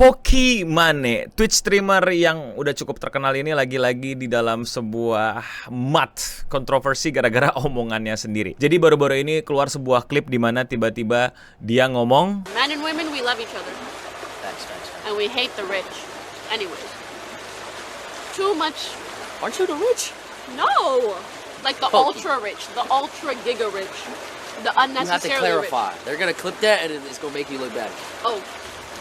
Pokimane, Twitch streamer yang udah cukup terkenal ini lagi-lagi di dalam sebuah kontroversi gara-gara omongannya sendiri. Jadi baru-baru ini keluar sebuah klip di mana tiba-tiba dia ngomong, "Man and women, we love each other. Thanks. And we hate the rich. Anyway. Too much. Aren't you the rich? No! Like the Oh. ultra rich, the ultra giga rich, the You have to unnecessarily rich. clarify. They're gonna clip that and it's gonna make you look bad. Oh,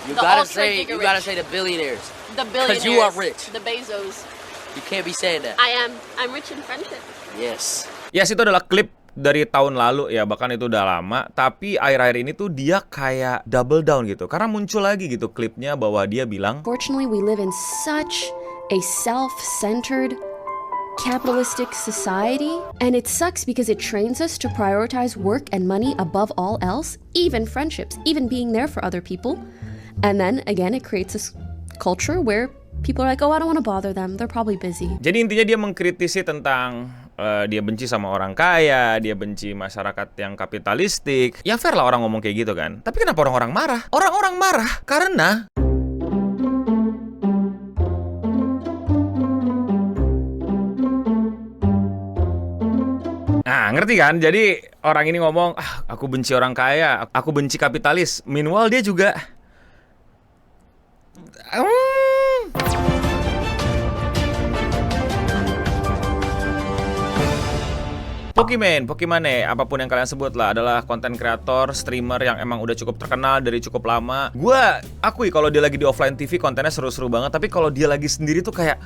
You The gotta ultra say giga you gotta rich. say the billionaires. the billionaires. you are rich. The Bezos. You can't be saying that. I'm rich in friendship. Yes. yes itu adalah klip dari tahun lalu ya, bahkan itu udah lama. Tapi akhir-akhir ini tuh dia kayak double down gitu, karena muncul lagi gitu klipnya bahwa dia bilang, Fortunately, we live in such a self-centered, capitalistic society, and it sucks because it trains us to prioritize work and money above all else, even friendships, even being there for other people. And then again, it creates this culture where people are like, oh, I don't want to bother them, they're probably busy. jadi intinya dia mengkritisi tentang dia benci sama orang kaya, dia benci masyarakat yang kapitalistik. Ya fair lah orang ngomong kayak gitu kan. Tapi kenapa orang-orang marah? Orang-orang marah karena nah, ngerti kan? Jadi orang ini ngomong, aku benci orang kaya, aku benci kapitalis. Meanwhile dia juga Pokimane, apapun yang kalian sebut lah, adalah konten kreator, streamer yang emang udah cukup terkenal dari cukup lama. Gua akui kalau dia lagi di offline TV kontennya seru-seru banget, tapi kalau dia lagi sendiri tuh kayak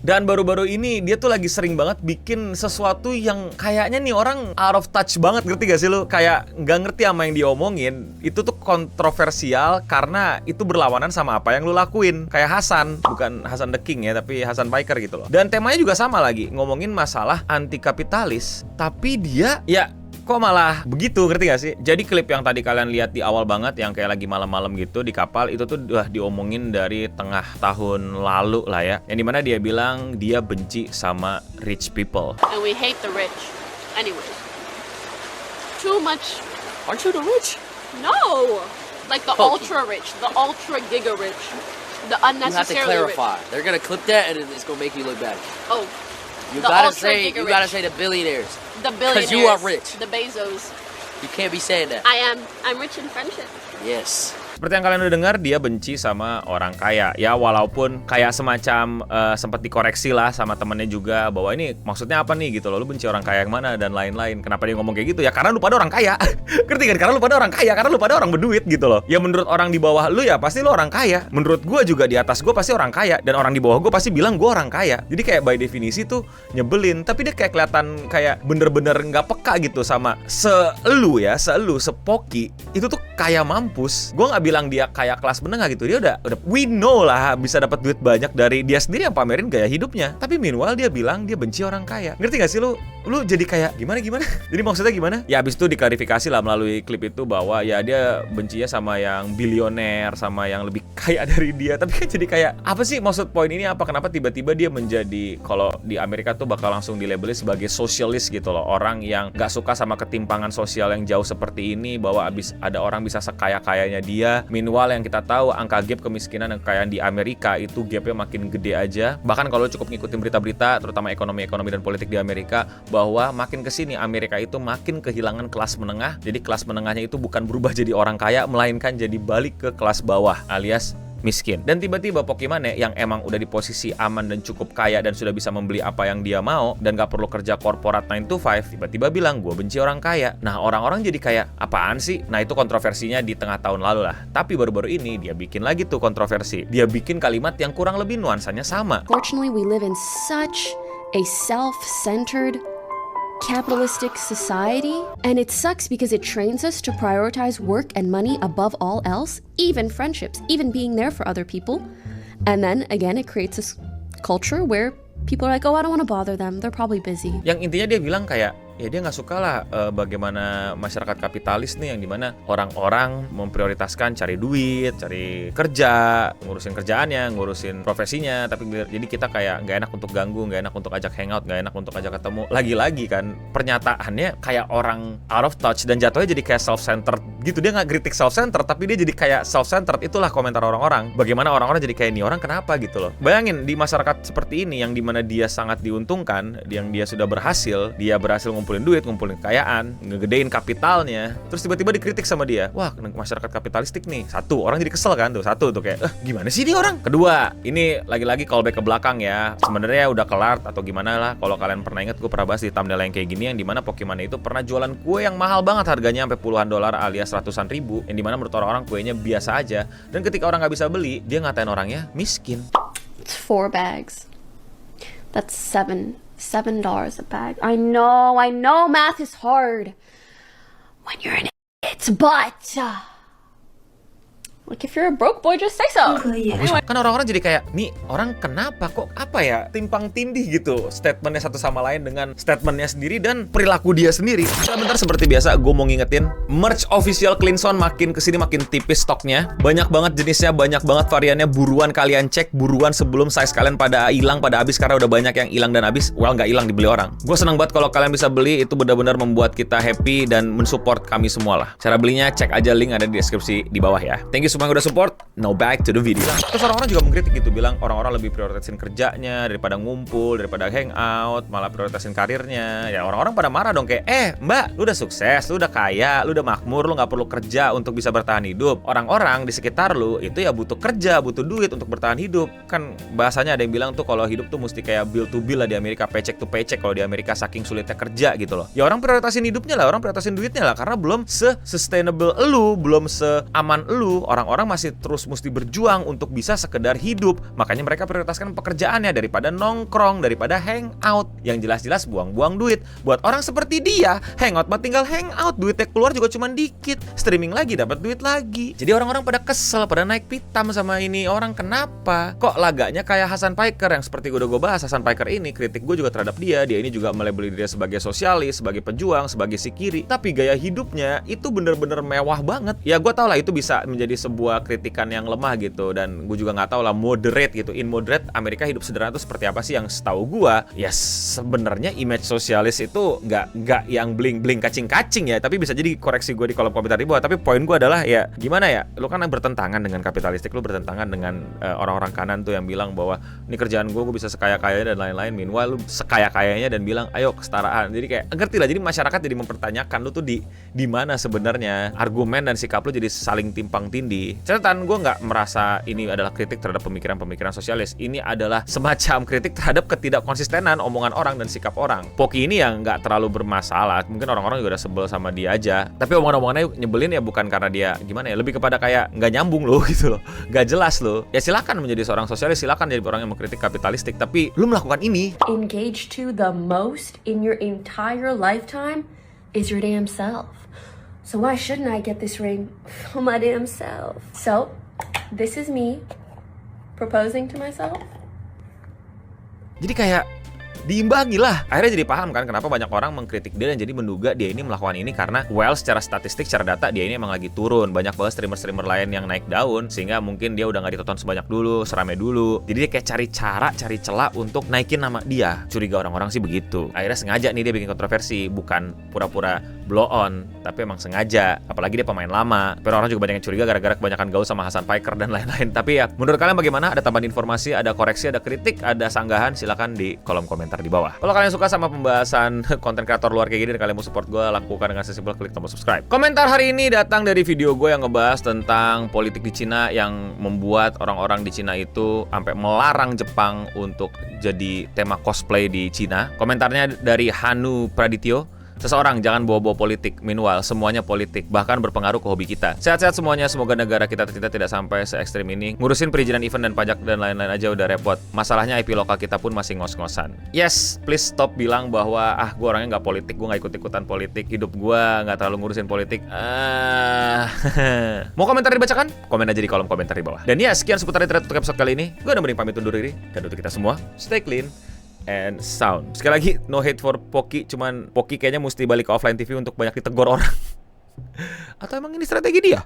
dan baru-baru ini dia tuh lagi sering banget bikin sesuatu yang kayaknya nih orang out of touch banget, ngerti gak sih lu? Kayak nggak ngerti sama yang diomongin. Itu tuh kontroversial karena itu berlawanan sama apa yang lu lakuin. Kayak Hasan, bukan Hasan the King ya, tapi Hasan Piker gitu loh. Dan temanya juga sama lagi, ngomongin masalah anti kapitalis, tapi dia ya kok malah begitu, ngerti gak sih? Jadi klip yang tadi kalian lihat di awal banget, yang kayak lagi malam-malam gitu di kapal, itu tuh udah diomongin dari tengah tahun lalu lah ya. Yang dimana dia bilang dia benci sama rich people. And we hate the rich. Anyway. Too much. Aren't you the rich? No! Like the Oh. ultra rich, the ultra giga rich, the You have to unnecessarily rich. clarify. They're gonna clip that and it's gonna make you look bad. Oh, You The gotta ultra say giga you gotta rich. say the billionaires. the billionaires. you are rich. The Bezos. You can't be saying that. I'm rich in friendship. Yes. Seperti yang kalian udah dengar, dia benci sama orang kaya. Ya walaupun kayak semacam sempat dikoreksi lah sama temennya juga, bahwa ini maksudnya apa nih gitu loh, lu benci orang kaya yang mana dan lain-lain. Kenapa dia ngomong kayak gitu? Ya karena lu pada orang kaya. Ngerti kan? Karena lu pada orang kaya, karena lu pada orang berduit gitu loh. Ya menurut orang di bawah lu ya pasti lu orang kaya. Menurut gua juga di atas gua pasti orang kaya, dan orang di bawah gua pasti bilang gua orang kaya. Jadi kayak by definisi tuh nyebelin, tapi dia kayak kelihatan kayak bener-bener nggak peka gitu sama seelu, sepoki. Itu tuh kaya mampus. Gua nggak bilang dia kaya kelas menengah gitu. Dia udah we know lah bisa dapat duit banyak dari dia sendiri yang pamerin gaya hidupnya. Tapi meanwhile dia bilang dia benci orang kaya. Ngerti gak sih lu? Lu jadi kayak gimana? Jadi maksudnya gimana? Ya abis itu diklarifikasi lah melalui klip itu bahwa ya dia bencinya sama yang bilioner, sama yang lebih kaya dari dia. Tapi kan jadi kayak apa sih maksud poin ini apa? Kenapa tiba-tiba dia menjadi, kalau di Amerika tuh bakal langsung dilabeli sebagai sosialis gitu loh. Orang yang gak suka sama ketimpangan sosial yang jauh seperti ini, bahwa abis ada orang bisa sekaya-kayanya dia. Meanwhile yang kita tahu angka gap kemiskinan dan kekayaan di Amerika itu gapnya makin gede aja. Bahkan kalau cukup ngikutin berita-berita terutama ekonomi dan politik di Amerika, bahwa makin kesini Amerika itu makin kehilangan kelas menengah. Jadi kelas menengahnya itu bukan berubah jadi orang kaya, melainkan jadi balik ke kelas bawah alias miskin. Dan tiba-tiba Pokimane yang emang udah di posisi aman dan cukup kaya dan sudah bisa membeli apa yang dia mau dan gak perlu kerja korporat 9 to 5, tiba-tiba bilang gue benci orang kaya. Nah orang-orang jadi kayak apaan sih? Nah itu kontroversinya di tengah tahun lalu lah. Tapi baru-baru ini dia bikin lagi tuh kontroversi. Dia bikin kalimat yang kurang lebih nuansanya sama. Fortunately, we live in such a self-centered, capitalistic society, and it sucks because it trains us to prioritize work and money above all else, even friendships, even being there for other people. And then again, it creates this culture where people are like, oh, I don't want to bother them, they're probably busy. Yang intinya dia bilang kayak ya dia nggak suka lah bagaimana masyarakat kapitalis nih, yang dimana orang-orang memprioritaskan cari duit, cari kerja, ngurusin kerjaannya, ngurusin profesinya, tapi jadi kita kayak nggak enak untuk ganggu, nggak enak untuk ajak hangout, nggak enak untuk ajak ketemu. Lagi-lagi kan pernyataannya kayak orang out of touch dan jatuhnya jadi kayak self-centered gitu. Dia nggak kritik self-centered, tapi dia jadi kayak self-centered. Itulah komentar orang-orang. Bagaimana orang-orang jadi kayak, ini orang kenapa gitu loh. Bayangin di masyarakat seperti ini, yang dimana dia sangat diuntungkan, yang dia sudah berhasil, dia berhasil ngumpulin duit, ngumpulin kekayaan, ngegedein kapitalnya, terus tiba-tiba dikritik sama dia. Wah, masyarakat kapitalistik nih. Satu, orang jadi kesel kan tuh. Satu tuh kayak, gimana sih ini orang? Kedua, ini lagi-lagi callback ke belakang ya. Sebenarnya udah kelar atau gimana lah. Kalau kalian pernah ingat, gue pernah bahas di thumbnail yang kayak gini, yang dimana Pokemon itu pernah jualan kue yang mahal banget, harganya sampai puluhan dolar alias ratusan ribu, yang dimana menurut orang-orang kuenya biasa aja. Dan ketika orang nggak bisa beli, dia ngatain orangnya miskin. It's 4 bags. That's $7 a bag. I know math is hard when you're an idiot, but like if you're a broke boy, just say so. Anyway. Kan orang-orang jadi kayak, nih orang kenapa kok apa ya, timpang tindih gitu statementnya satu sama lain dengan statementnya sendiri dan perilaku dia sendiri. Sebentar, seperti biasa gue mau ngingetin, merch official Cleanson makin kesini makin tipis stoknya, banyak banget jenisnya, banyak banget variannya. Buruan kalian cek, buruan sebelum size kalian pada hilang, pada habis, karena udah banyak yang hilang dan habis. Well, nggak hilang, dibeli orang. Gue senang banget kalau kalian bisa beli, itu benar-benar membuat kita happy dan mensupport kami semua lah. Cara belinya cek aja, link ada di deskripsi di bawah ya. Thank you semua yang udah support. Now back to the video. Terus orang-orang juga mengkritik gitu, bilang orang-orang lebih prioritasin kerjanya daripada ngumpul, daripada hangout, malah prioritasin karirnya. Ya orang-orang pada marah dong, kayak, mbak, lu udah sukses, lu udah kaya, lu udah makmur, lu nggak perlu kerja untuk bisa bertahan hidup. Orang-orang di sekitar lu itu ya butuh kerja, butuh duit untuk bertahan hidup. Kan bahasanya ada yang bilang tuh kalau hidup tuh mesti kayak bill to bill lah di Amerika, paycheck to paycheck kalau di Amerika, saking sulitnya kerja gitu loh. Ya orang prioritasin hidupnya lah, orang prioritasin duitnya lah, karena belum se-sustainable elu, belum seaman elu. Orang-orang masih terus mesti berjuang untuk bisa sekedar hidup. Makanya mereka prioritaskan pekerjaannya daripada nongkrong, daripada hangout yang jelas-jelas buang-buang duit. Buat orang seperti dia, hangout mah tinggal hangout, duitnya keluar juga cuma dikit, streaming lagi dapat duit lagi. Jadi orang-orang pada kesel, pada naik pitam sama ini orang. Kenapa? Kok laganya kayak Hasan Piker, yang seperti udah gue bahas. Hasan Piker ini, kritik gue juga terhadap dia. Dia ini juga melabeli dia sebagai sosialis, sebagai pejuang, sebagai si kiri. Tapi gaya hidupnya itu bener-bener mewah banget. Ya gue tau lah itu bisa menjadi sebuah kritikan yang lemah gitu, dan gue juga nggak tahu lah moderate gitu. In moderate Amerika hidup sederhana itu seperti apa sih? Yang setahu gue ya sebenarnya image sosialis itu nggak yang bling-bling kacing-kacing ya, tapi bisa jadi koreksi gue di kolom komentar di bawah. Tapi poin gue adalah ya gimana ya, lu kan bertentangan dengan kapitalistik, lu bertentangan dengan orang-orang kanan tuh yang bilang bahwa ini kerjaan gue bisa sekaya-kayanya dan lain-lain. Meanwhile lu sekaya-kayanya dan bilang ayo kesetaraan. Jadi kayak ngerti lah, jadi masyarakat jadi mempertanyakan lu tuh di mana sebenarnya argumen dan sikap lu jadi saling timpang tindih. Catatan, gue nggak merasa ini adalah kritik terhadap pemikiran-pemikiran sosialis. Ini adalah semacam kritik terhadap ketidakkonsistenan omongan orang dan sikap orang. Poki ini yang nggak terlalu bermasalah. Mungkin orang-orang juga udah sebel sama dia aja. Tapi omongan-omongannya nyebelin ya bukan karena dia gimana ya, lebih kepada kayak nggak nyambung loh gitu loh, nggak jelas loh. Ya silakan menjadi seorang sosialis, silakan jadi orang yang mengkritik kapitalistik. Tapi lu melakukan ini. Engage to the most in your entire lifetime is your damn self. So why shouldn't I get this ring for my damn self? So, this is me proposing to myself. Jadi kayak diimbangi lah. Akhirnya jadi paham kan kenapa banyak orang mengkritik dia dan jadi menduga dia ini melakukan ini karena secara statistik, secara data dia ini emang lagi turun. Banyak banget streamer-streamer lain yang naik daun sehingga mungkin dia udah gak ditonton sebanyak dulu, seramai dulu. Jadi dia kayak cari celah untuk naikin nama dia. Curiga orang-orang sih begitu. Akhirnya sengaja nih dia bikin kontroversi, bukan pura-pura blow on, tapi emang sengaja. Apalagi dia pemain lama. Tapi orang juga banyak yang curiga gara-gara kebanyakan gaul sama Hasan Piker dan lain-lain. Tapi ya menurut kalian bagaimana? Ada tambahan informasi, ada koreksi, ada kritik, ada sanggahan? Silakan di kolom komentar di bawah. Kalau kalian suka sama pembahasan konten kreator luar kayak gini dan kalian mau support gue, lakukan dengan sesimpel klik tombol subscribe. Komentar hari ini datang dari video gue yang ngebahas tentang politik di Cina yang membuat orang-orang di Cina itu sampai melarang Jepang untuk jadi tema cosplay di Cina. Komentarnya dari Hanu Pradityo. Seseorang jangan bawa-bawa politik, meanwhile semuanya politik, bahkan berpengaruh ke hobi kita. Sehat-sehat semuanya, semoga negara kita tercinta tidak sampai se ekstrim ini. Ngurusin perizinan event dan pajak dan lain-lain aja udah repot. Masalahnya IP lokal kita pun masih ngos-ngosan. Yes, please stop bilang bahwa gue orangnya nggak politik, gue nggak ikut-ikutan politik, hidup gue nggak terlalu ngurusin politik. Mau komentar dibacakan? Komen aja di kolom komentar di bawah. Dan ya, sekian seputar internet untuk episode kali ini. Gue udah mending pamit undur diri, dan untuk kita semua, stay clean and sound. Sekali lagi, no hate for Poki, cuman Poki kayaknya mesti balik ke offline TV untuk banyak ditegur orang. Atau emang ini strategi dia?